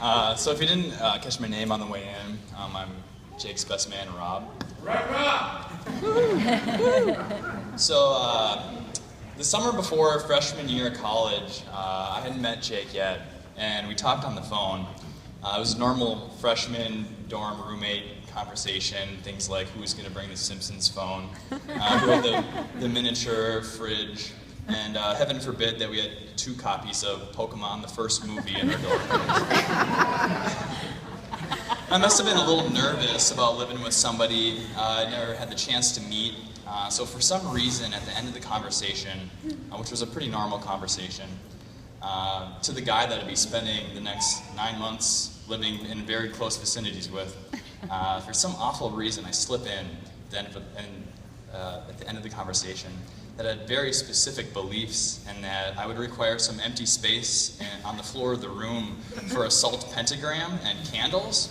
So if you didn't catch my name on the way in, I'm Jake's best man, Rob. So the summer before freshman year of college, I hadn't met Jake yet, and we talked on the phone. It was a normal freshman dorm roommate conversation, things like who's going to bring the Simpsons phone, who had the miniature fridge, and heaven forbid that we had 2 copies of Pokemon, the first movie, in our dorm. I must have been a little nervous about living with somebody I never had the chance to meet. So for some reason, at the end of the conversation, which was a pretty normal conversation, to the guy that I'd be spending the next 9 months living in very close vicinities with, for some awful reason, I slip in at the end of the conversation that I had very specific beliefs and that I would require some empty space on the floor of the room for a salt pentagram and candles.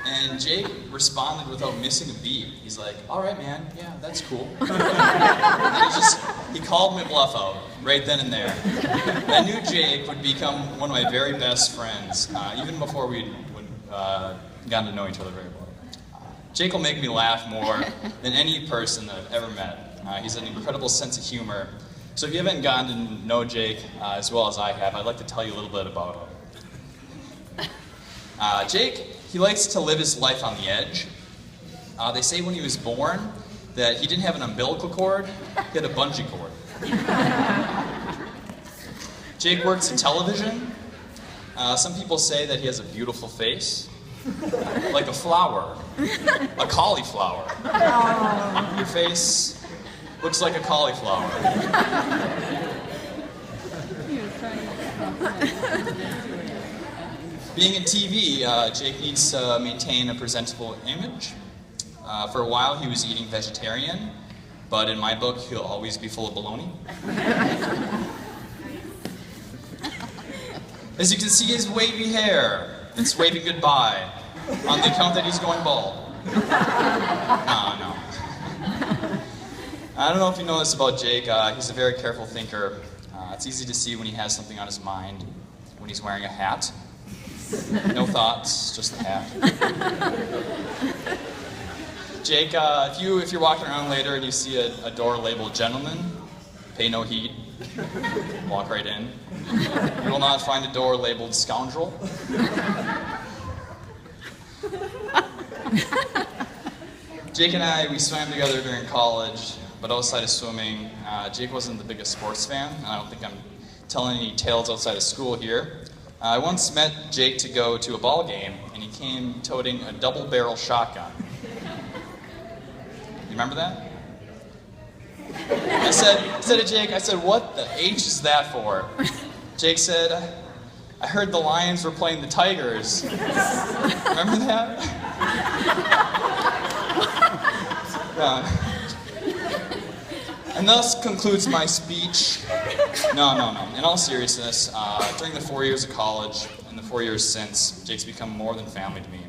And Jake responded without missing a beat. He's like, "All right, man, yeah, that's cool." And he called my bluff out right then and there. I knew Jake would become one of my very best friends, even before we'd gotten to know each other very well. Jake will make me laugh more than any person that I've ever met. He's an incredible sense of humor. So if you haven't gotten to know Jake as well as I have, I'd like to tell you a little bit about him. Jake, he likes to live his life on the edge. They say when he was born that he didn't have an umbilical cord, he had a bungee cord. Jake works in television. Some people say that he has a beautiful face, like a flower, a cauliflower. Your face looks like a cauliflower. Being in TV, Jake needs to maintain a presentable image. For a while, he was eating vegetarian, but in my book, he'll always be full of baloney. As you can see, his wavy hair, it's waving goodbye on the account that he's going bald. No. I don't know if you know this about Jake. He's a very careful thinker. It's easy to see when he has something on his mind, when he's wearing a hat. No thoughts, just the hat. Jake, if you're walking around later and you see a door labeled "Gentlemen," pay no heed. Walk right in. You will not find a door labeled "Scoundrel." Jake and I, we swam together during college, but outside of swimming, Jake wasn't the biggest sports fan. I don't think I'm telling any tales outside of school here. I once met Jake to go to a ball game, and he came toting a double-barrel shotgun. You remember that? I said to Jake, "What the H is that for?" Jake said, "I heard the Lions were playing the Tigers." Remember that? And thus concludes my speech. No. In all seriousness, during the 4 years of college and the 4 years since, Jake's become more than family to me.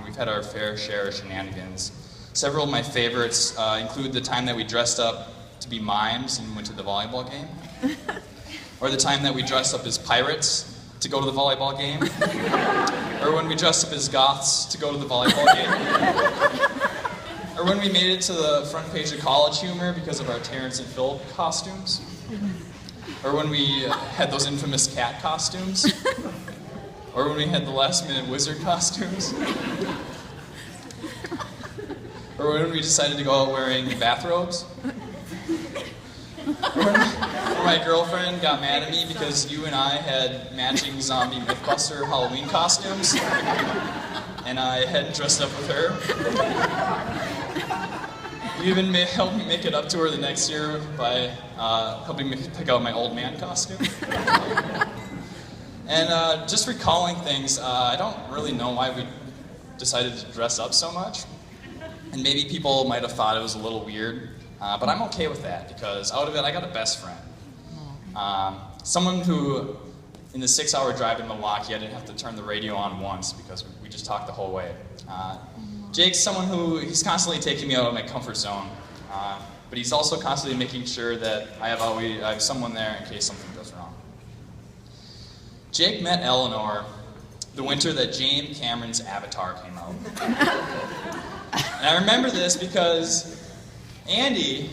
We've had our fair share of shenanigans. Several of my favorites include the time that we dressed up to be mimes and went to the volleyball game, or the time that we dressed up as pirates to go to the volleyball game, or when we dressed up as goths to go to the volleyball game. Or when we made it to the front page of College Humor because of our Terrence and Phil costumes. Or when we had those infamous cat costumes. Or when we had the last-minute wizard costumes. Or when we decided to go out wearing bathrobes. Or when my girlfriend got mad at me because you and I had matching zombie Mythbuster Halloween costumes. And I hadn't dressed up with her. You even helped me make it up to her the next year by helping me pick out my old man costume. And just recalling things, I don't really know why we decided to dress up so much. And maybe people might have thought it was a little weird, but I'm okay with that because out of it I got a best friend. Someone who, in the 6-hour drive in Milwaukee, I didn't have to turn the radio on once because we just talked the whole way. Jake's someone he's constantly taking me out of my comfort zone, but he's also constantly making sure that I have someone there in case something goes wrong. Jake met Eleanor the winter that James Cameron's Avatar came out. And I remember this because Andy,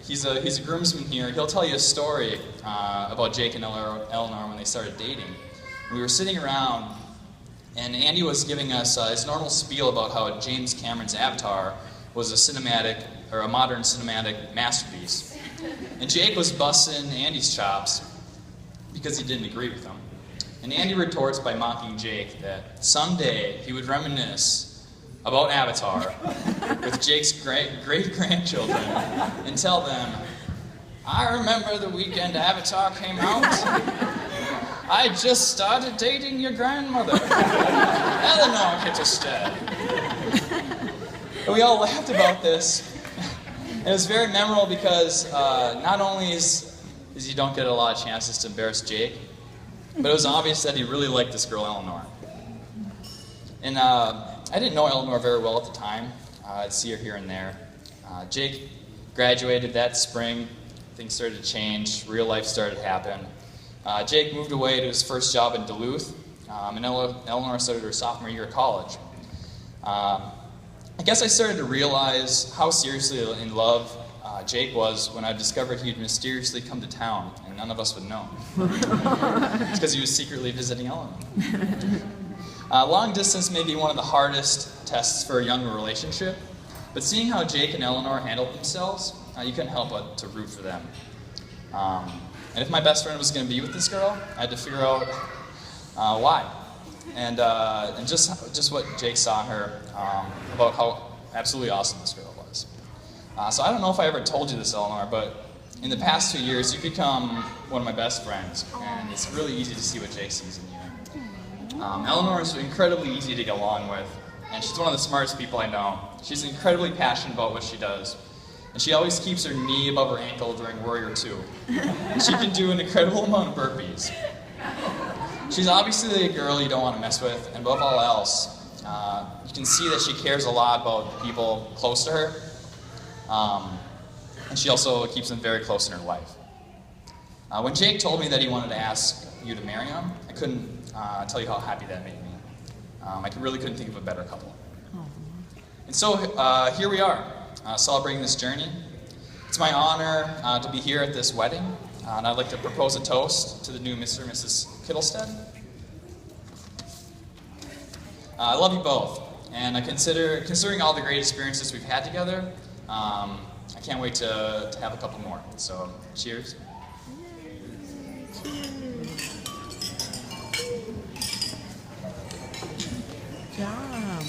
he's a groomsman here, he'll tell you a story about Jake and Eleanor when they started dating. We were sitting around, and Andy was giving us his normal spiel about how James Cameron's Avatar was a modern cinematic masterpiece. And Jake was busting Andy's chops because he didn't agree with him. And Andy retorts by mocking Jake that someday he would reminisce about Avatar with Jake's great-grandchildren and tell them, "I remember the weekend Avatar came out. I just started dating your grandmother. Eleanor Kittelstead." And we all laughed about this. And it was very memorable because not only is you don't get a lot of chances to embarrass Jake, but it was obvious that he really liked this girl, Eleanor. And I didn't know Eleanor very well at the time. I'd see her here and there. Jake graduated that spring. Things started to change. Real life started to happen. Jake moved away to his first job in Duluth, and Eleanor started her sophomore year of college. I guess I started to realize how seriously in love Jake was when I discovered he'd mysteriously come to town, and none of us would know. It's because he was secretly visiting Eleanor. Long distance may be one of the hardest tests for a young relationship, but seeing how Jake and Eleanor handled themselves, you couldn't help but to root for them. And if my best friend was going to be with this girl, I had to figure out why. And just what Jake saw in her about how absolutely awesome this girl was. So I don't know if I ever told you this, Eleanor, but in the past 2 years, you've become one of my best friends, and it's really easy to see what Jake sees in you. Eleanor is incredibly easy to get along with, and she's one of the smartest people I know. She's incredibly passionate about what she does, and she always keeps her knee above her ankle during Warrior 2. And she can do an incredible amount of burpees. She's obviously a girl you don't want to mess with, and above all else, you can see that she cares a lot about people close to her, and she also keeps them very close in her life. When Jake told me that he wanted to ask you to marry him, I couldn't tell you how happy that made me. I really couldn't think of a better couple. And so here we are, celebrating this journey. It's my honor to be here at this wedding, and I'd like to propose a toast to the new Mr. and Mrs. Kittelstead. I love you both, and considering all the great experiences we've had together, I can't wait to have a couple more. So, cheers. Good job.